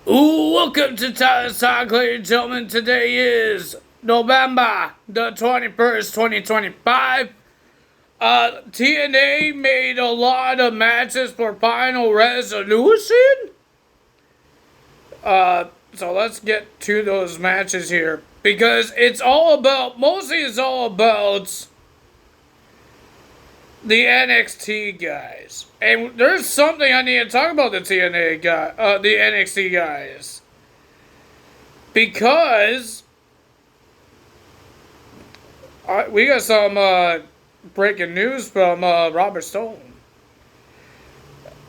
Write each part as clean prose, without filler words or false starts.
Ooh, welcome to Tyler's Talk, ladies and gentlemen. Today is November the 21st, 2025. TNA made a lot of matches for Final Resolution. So let's get to those matches here. Because mostly it's all about the NXT guys. And there's something I need to talk about the the NXT guys. Because we got some breaking news from Robert Stone.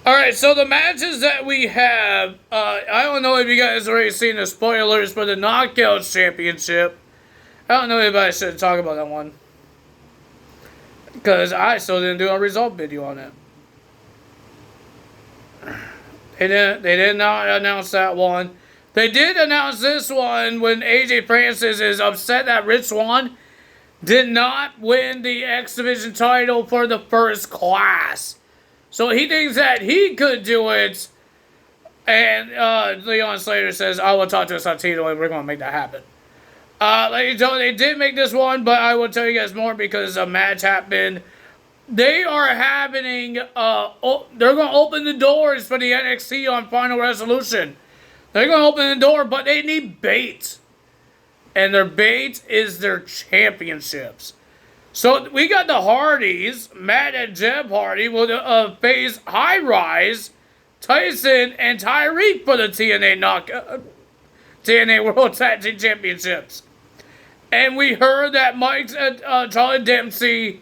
Alright, so the matches that we have, I don't know if you guys already seen the spoilers for the Knockouts Championship. I don't know if I should talk about that one. Because I still didn't do a result video on it. They did not announce that one. They did announce this one when AJ Francis is upset that Rich Swann did not win the X Division title for the first class. So he thinks that he could do it. And Leon Slater says, I will talk to Santino and we're going to make that happen. Ladies and gentlemen, they did make this one, but I will tell you guys more because a match happened. They are having, they're going to open the doors for the NXT on Final Resolution. They're going to open the door, but they need bait. And their bait is their championships. So we got the Hardys, Matt and Jeb Hardy will face High Rise, Tyson, and Tyreek for the TNA World Tag Team Championships. And we heard that Charlie Dempsey,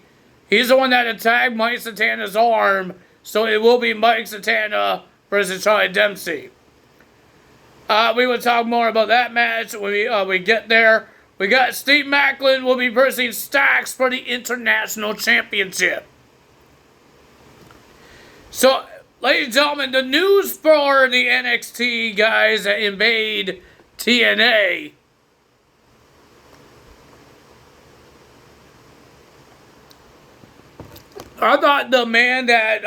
he's the one that attacked Mike Santana's arm. So it will be Mike Santana versus Charlie Dempsey. We will talk more about that match when we get there. We got Steve Maclin will be versing Stax for the International Championship. So, ladies and gentlemen, the news for the NXT guys that invade TNA. I thought the man that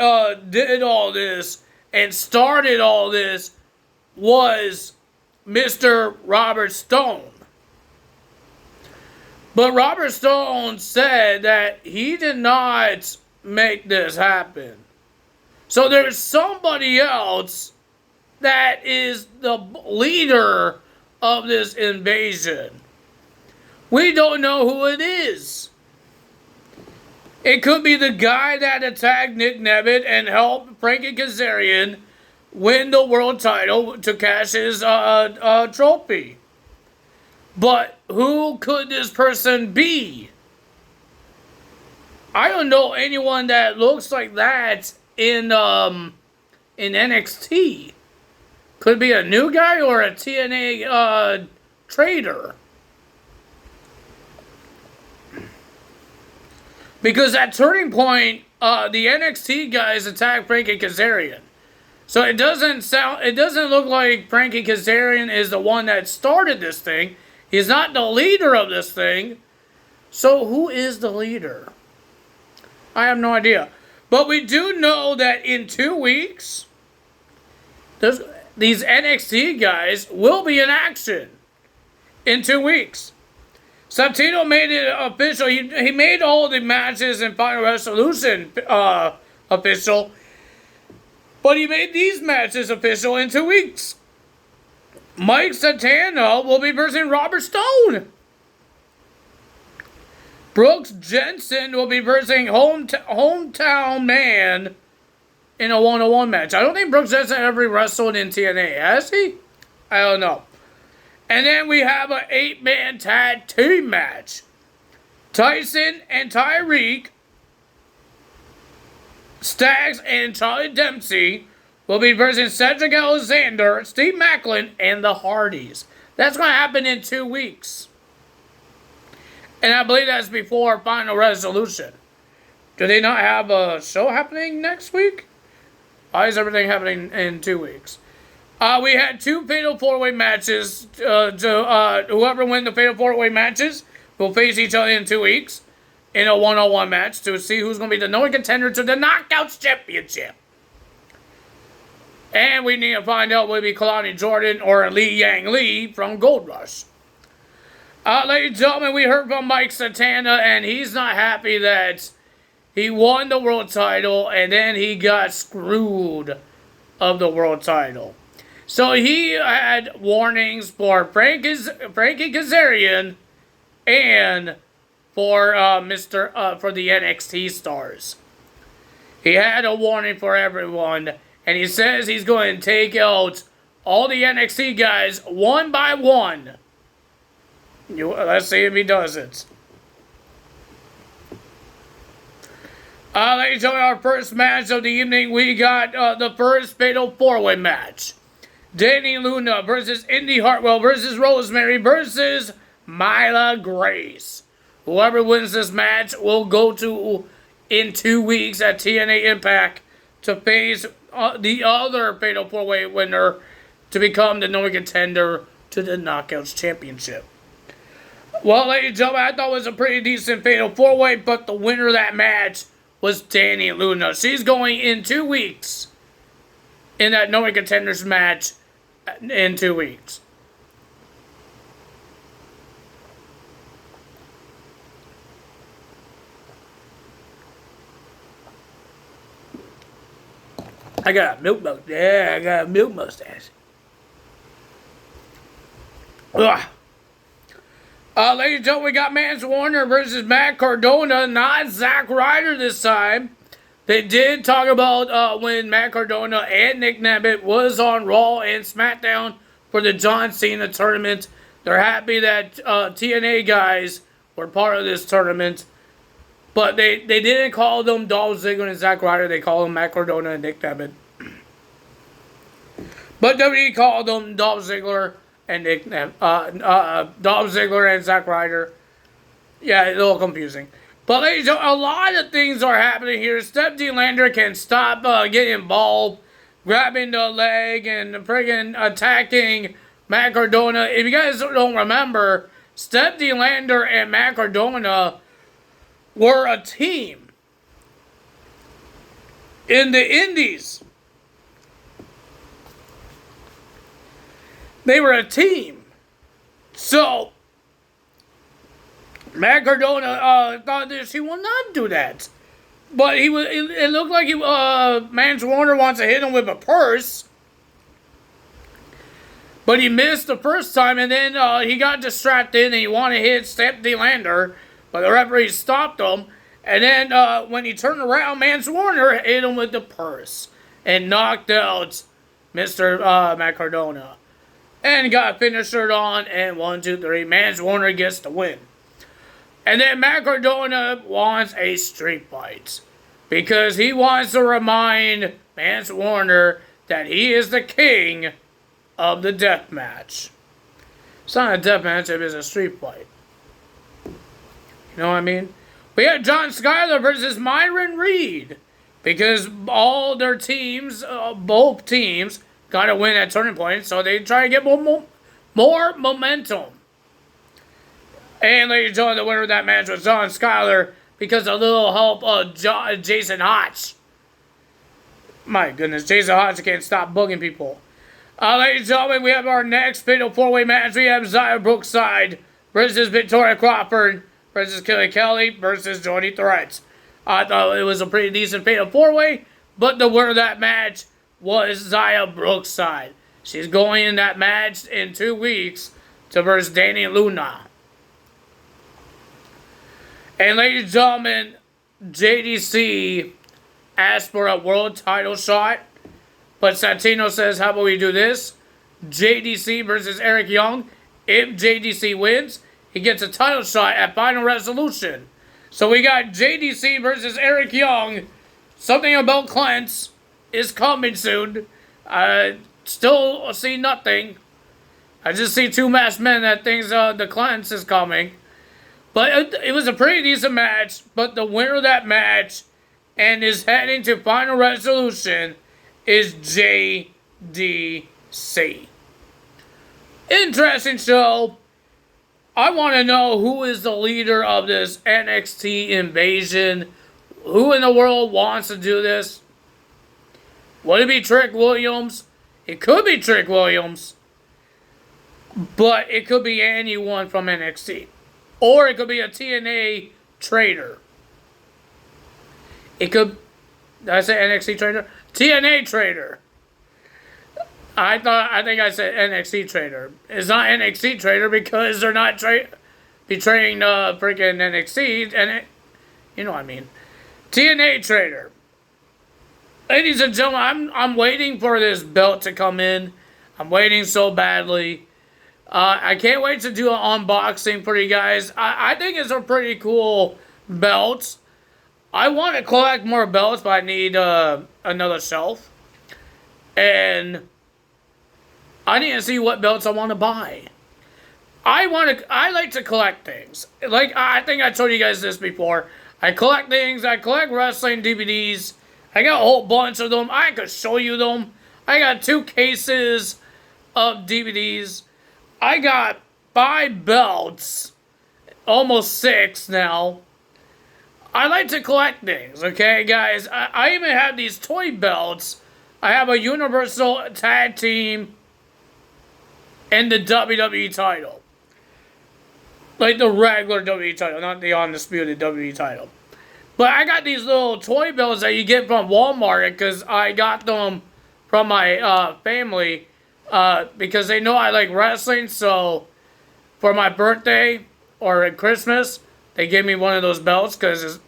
did all this and started all this was Mr. Robert Stone. But Robert Stone said that he did not make this happen. So there's somebody else that is the leader of this invasion. We don't know who it is. It could be the guy that attacked Nick Nevitt and helped Frankie Kazarian win the world title to cash his trophy. But who could this person be? I don't know anyone that looks like that in NXT. Could be a new guy or a TNA trader. Because at Turning Point, the NXT guys attacked Frankie Kazarian. So it doesn't look like Frankie Kazarian is the one that started this thing. He's not the leader of this thing. So who is the leader? I have no idea. But we do know that in 2 weeks, these NXT guys will be in action. In 2 weeks. Santino made it official. He made all the matches in Final Resolution official. But he made these matches official in 2 weeks. Mike Santana will be versing Robert Stone. Brooks Jensen will be versing Hometown Man in a one-on-one match. I don't think Brooks Jensen ever wrestled in TNA, has he? I don't know. And then we have an 8-man tag team match. Tyson and Tyreek, Stax and Charlie Dempsey will be versing Cedric Alexander, Steve Maclin, and the Hardys. That's going to happen in 2 weeks. And I believe that's before Final Resolution. Do they not have a show happening next week? Why is everything happening in 2 weeks? We had 2 Fatal 4-Way matches. Whoever wins the Fatal 4-Way matches will face each other in 2 weeks in a one-on-one match to see who's going to be the number 1 contender to the Knockouts Championship. And we need to find out will it be Kalani Jordan or Li Yang Lee from Gold Rush. Ladies and gentlemen, we heard from Mike Santana, and he's not happy that he won the world title and then he got screwed of the world title. So he had warnings for Frankie Kazarian and for for the NXT stars. He had a warning for everyone, and he says he's going to take out all the NXT guys one by one. Let's see if he does it. Ladies and gentlemen, our first match of the evening, we got the first Fatal 4-Way match. Danny Luna versus Indy Hartwell versus Rosemary versus Myla Grace. Whoever wins this match will go to, in 2 weeks at TNA Impact, to face the other Fatal 4-Way winner to become the number contender to the Knockouts Championship. Well, ladies and gentlemen, I thought it was a pretty decent Fatal 4-Way, but the winner of that match was Danny Luna. She's going in 2 weeks in that number contenders match in 2 weeks. I got a milk mustache. Yeah, I got a milk mustache. Ugh. Ladies and gentlemen, we got Mance Warner versus Matt Cardona, not Zack Ryder this time. They did talk about when Matt Cardona and Nick Nemeth was on Raw and SmackDown for the John Cena tournament. They're happy that TNA guys were part of this tournament. But they didn't call them Dolph Ziggler and Zack Ryder. They called them Matt Cardona and Nick Nemeth. But WWE called them Dolph Ziggler and Nick Nemeth. Dolph Ziggler and Zack Ryder. Yeah, it's a little confusing. But ladies and gentlemen, a lot of things are happening here. Steph D. Lander can stop getting involved, grabbing the leg and friggin' attacking Matt Cardona. If you guys don't remember, Steph D. Lander and Matt Cardona were a team in the Indies. They were a team. So Matt Cardona thought that he will not do that. But he was. It looked like Mance Warner wants to hit him with a purse. But he missed the first time, and then he got distracted, and he wanted to hit Steph D. Lander, but the referee stopped him. And then when he turned around, Mance Warner hit him with the purse and knocked out Mr. Matt Cardona. And got a finisher on, and 1, 2, 3, Mance Warner gets the win. And then Matt Cardona wants a street fight because he wants to remind Mance Warner that he is the king of the death match. It's not a death match if it's a street fight. You know what I mean? We had John Skyler versus Myron Reed because all their teams, both teams, got to win at turning point, so they try to get more momentum. And ladies and gentlemen, the winner of that match was John Skyler because of a little help of Jason Hotch. My goodness, Jason Hotch can't stop bugging people. Ladies and gentlemen, we have our next Fatal 4-Way match. We have Xia Brookside versus Victoria Crawford versus Kelly versus Jody Threat. I thought it was a pretty decent Fatal 4-Way, but the winner of that match was Xia Brookside. She's going in that match in 2 weeks to versus Danny Luna. And ladies and gentlemen, JDC asked for a world title shot, but Santino says, how about we do this? JDC versus Eric Young. If JDC wins, he gets a title shot at Final Resolution. So we got JDC versus Eric Young. Something about Clint's is coming soon. Still see nothing. I just see 2 masked men that thinks the Clint's is coming. But it was a pretty decent match. But the winner of that match and is heading to Final Resolution is JDC. Interesting show. I want to know who is the leader of this NXT invasion. Who in the world wants to do this? Would it be Trick Williams? It could be Trick Williams, but it could be anyone from NXT. Or it could be a TNA trader. It could... Did I say NXT trader? TNA trader. I think I said NXT trader. It's not NXT trader because they're not betraying freaking NXT. And you know what I mean. TNA trader. Ladies and gentlemen, I'm waiting for this belt to come in. I'm waiting so badly. I can't wait to do an unboxing for you guys. I think it's a pretty cool belt. I want to collect more belts, but I need another shelf. And I need to see what belts I want to buy. I like to collect things. Like, I think I told you guys this before. I collect things. I collect wrestling DVDs. I got a whole bunch of them. I could show you them. I got 2 cases of DVDs. I got 5 belts. Almost 6 now. I like to collect things, okay, guys? I even have these toy belts. I have a Universal Tag Team and the WWE title. Like the regular WWE title, not the undisputed WWE title. But I got these little toy belts that you get from Walmart because I got them from my family because they know I like wrestling. So for my birthday or at Christmas, they gave me one of those belts because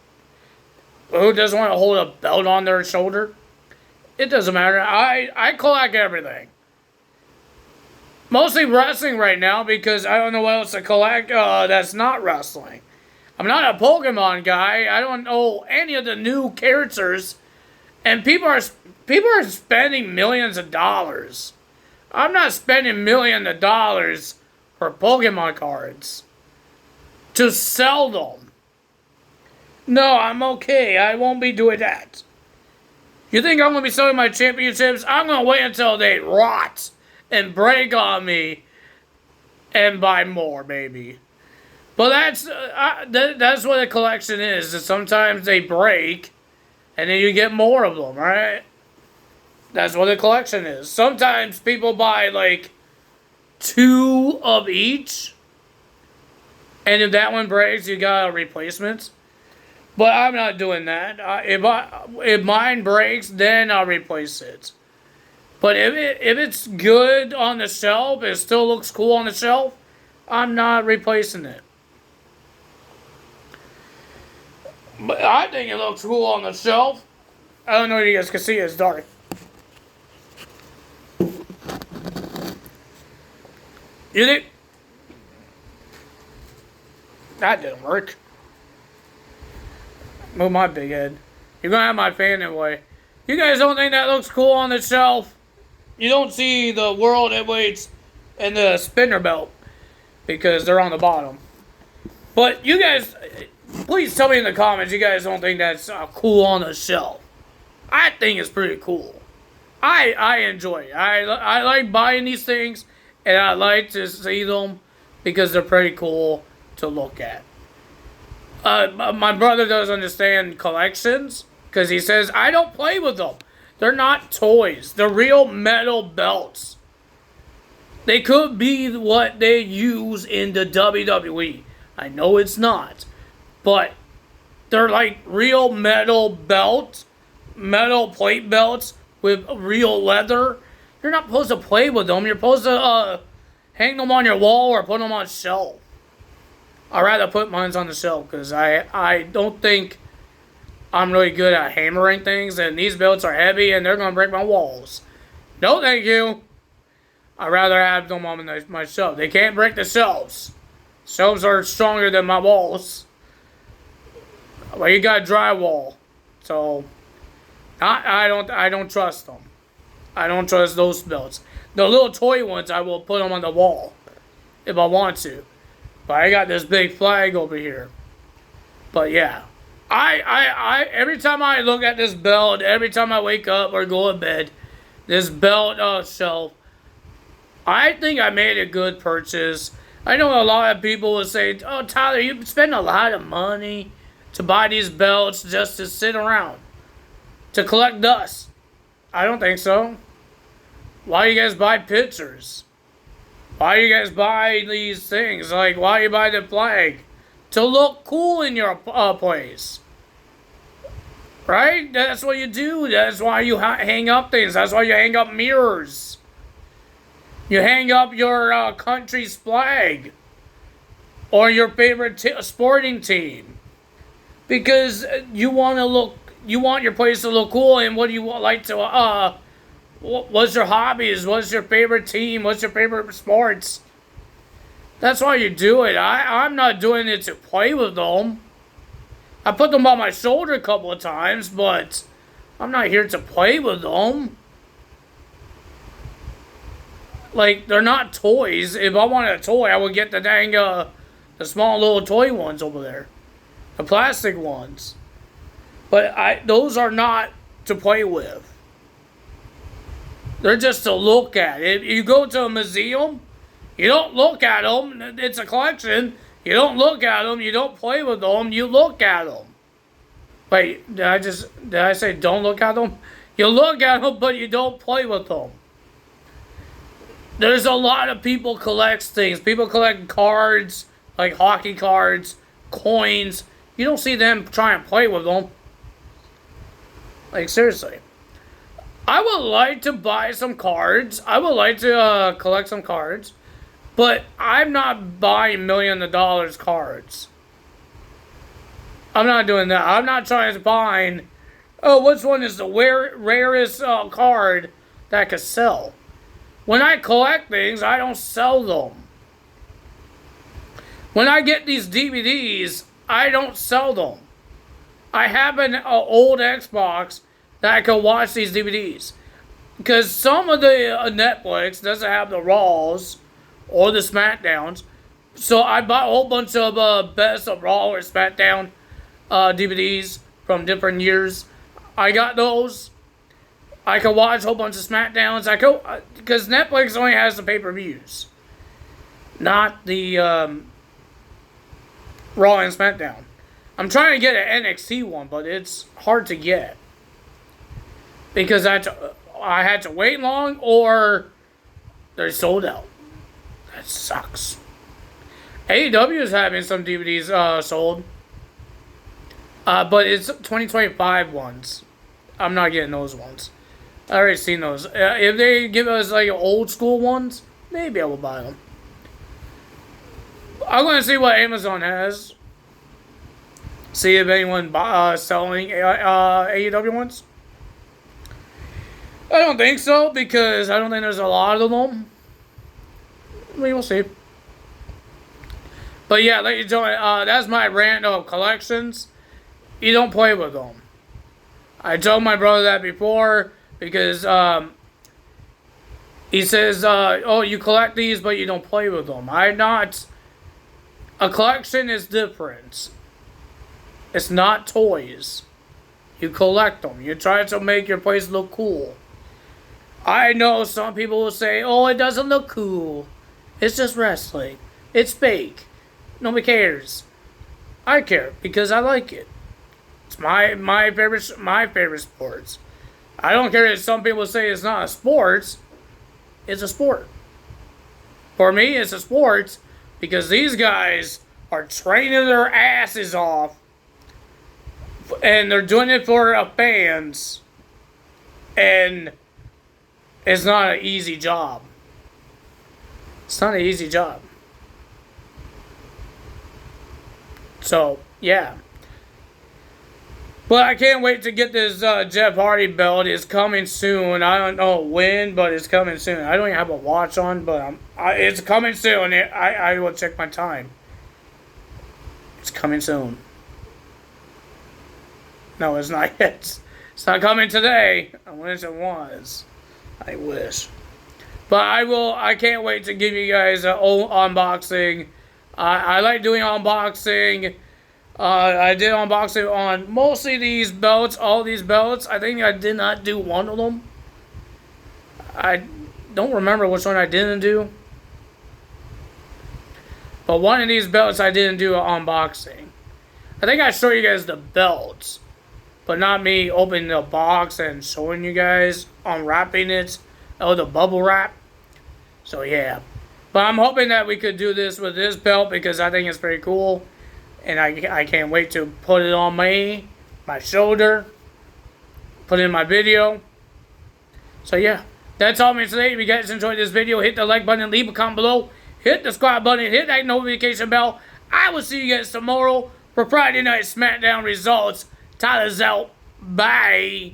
who doesn't want to hold a belt on their shoulder? It doesn't matter. I collect everything. Mostly wrestling right now because I don't know what else to collect that's not wrestling. I'm not a Pokemon guy. I don't know any of the new characters. And people are spending millions of dollars. I'm not spending millions of dollars for Pokemon cards to sell them. No, I'm okay. I won't be doing that. You think I'm going to be selling my championships? I'm going to wait until they rot and break on me and buy more, maybe. But that's what a collection is. Sometimes they break, and then you get more of them, right? That's what a collection is. Sometimes people buy, like, 2 of each, and if that one breaks, you got a replacement. But I'm not doing that. If mine breaks, then I'll replace it. But if it's good on the shelf, it still looks cool on the shelf, I'm not replacing it. But I think it looks cool on the shelf. I don't know if you guys can see it. It's dark. You think? That didn't work. Move my big head. You're going to have my fan in the way. You guys don't think that looks cool on the shelf? You don't see the World Heavyweights and the spinner belt because they're on the bottom. But you guys, please tell me in the comments you guys don't think that's cool on the shelf. I think it's pretty cool. I enjoy it. I like buying these things and I like to see them because they're pretty cool to look at. My brother doesn't understand collections because he says, I don't play with them. They're not toys. They're real metal belts. They could be what they use in the WWE. I know it's not. But they're like real metal belts. Metal plate belts with real leather. You're not supposed to play with them. You're supposed to hang them on your wall or put them on a shelf. I'd rather put mine on the shelf because I don't think I'm really good at hammering things, and these belts are heavy and they're going to break my walls. No, thank you. I'd rather have them on my shelf. They can't break the shelves. Shelves are stronger than my walls. Well, you got drywall, so I don't trust them. I don't trust those belts. The little toy ones, I will put them on the wall if I want to. But I got this big flag over here. But yeah. Every time I look at this belt, every time I wake up or go to bed, this belt shelf, I think I made a good purchase. I know a lot of people will say, oh, Tyler, you spend a lot of money to buy these belts just to sit around, to collect dust. I don't think so. Why do you guys buy pictures? Why do you guys buy these things? Like, why do you buy the flag? To look cool in your place. Right? That's what you do. That's why you hang up things. That's why you hang up mirrors. You hang up your country's flag. Or your favorite sporting team. Because you want to look, you want your place to look cool, and what do you like to, what's your hobbies? What's your favorite team? What's your favorite sports? That's why you do it. I'm not doing it to play with them. I put them on my shoulder a couple of times, but I'm not here to play with them. Like, they're not toys. If I wanted a toy, I would get the dang, the small little toy ones over there. The plastic ones. But those are not to play with. They're just to look at. If you go to a museum, you don't look at them. It's a collection. You don't look at them. You don't play with them. You look at them. Wait, did I say don't look at them? You look at them, but you don't play with them. There's a lot of people collect things. People collect cards, like hockey cards, coins. You don't see them try and play with them. Like, seriously. I would like to buy some cards. I would like to collect some cards. But I'm not buying millions of dollars cards. I'm not doing that. I'm not trying to find, oh, which one is the rarest card that I could sell. When I collect things, I don't sell them. When I get these DVDs, I don't sell them. I have an old Xbox that I can watch these DVDs. Because some of the Netflix doesn't have the Raws or the SmackDowns. So I bought a whole bunch of Best of Raw or SmackDown DVDs from different years. I got those. I can watch a whole bunch of SmackDowns. Because Netflix only has the pay-per-views. Not the Raw and SmackDown. I'm trying to get an NXT one, but it's hard to get. Because I had to wait long, or they're sold out. That sucks. AEW is having some DVDs sold. But it's 2025 ones. I'm not getting those ones. I already seen those. If they give us like old school ones, maybe I will buy them. I'm going to see what Amazon has. See if anyone selling AEW ones. I don't think so, because I don't think there's a lot of them. We will see. But yeah, ladies and gentlemen, that's my rant of collections. You don't play with them. I told my brother that before, because he says, oh, you collect these, but you don't play with them. I'm not. A collection is different. It's not toys. You collect them. You try to make your place look cool. I know some people will say, oh, it doesn't look cool. It's just wrestling. It's fake. Nobody cares. I care because I like it. It's my favorite sports. I don't care if some people say it's not a sport. It's a sport. For me, it's a sport because these guys are training their asses off, and they're doing it for fans, and it's not an easy job. It's not an easy job. So, yeah. But I can't wait to get this Jeff Hardy belt. It's coming soon. I don't know when, but it's coming soon. I don't even have a watch on, but it's coming soon. I will check my time. It's coming soon. No, it's not yet. It's not coming today. I wish it was. I wish. But I can't wait to give you guys an unboxing. I like doing unboxing. I did unboxing on mostly these belts, all these belts. I think I did not do one of them. I don't remember which one I didn't do. But one of these belts I didn't do an unboxing. I think I showed you guys the belts, but not me opening the box and showing you guys, unwrapping it. Oh, the bubble wrap. So yeah. But I'm hoping that we could do this with this belt because I think it's pretty cool. And I can't wait to put it on my shoulder. Put it in my video. So yeah. That's all for today. If you guys enjoyed this video, hit the like button, leave a comment below. Hit the subscribe button, hit that notification bell. I will see you guys tomorrow for Friday Night SmackDown results. Tyler's out. Bye.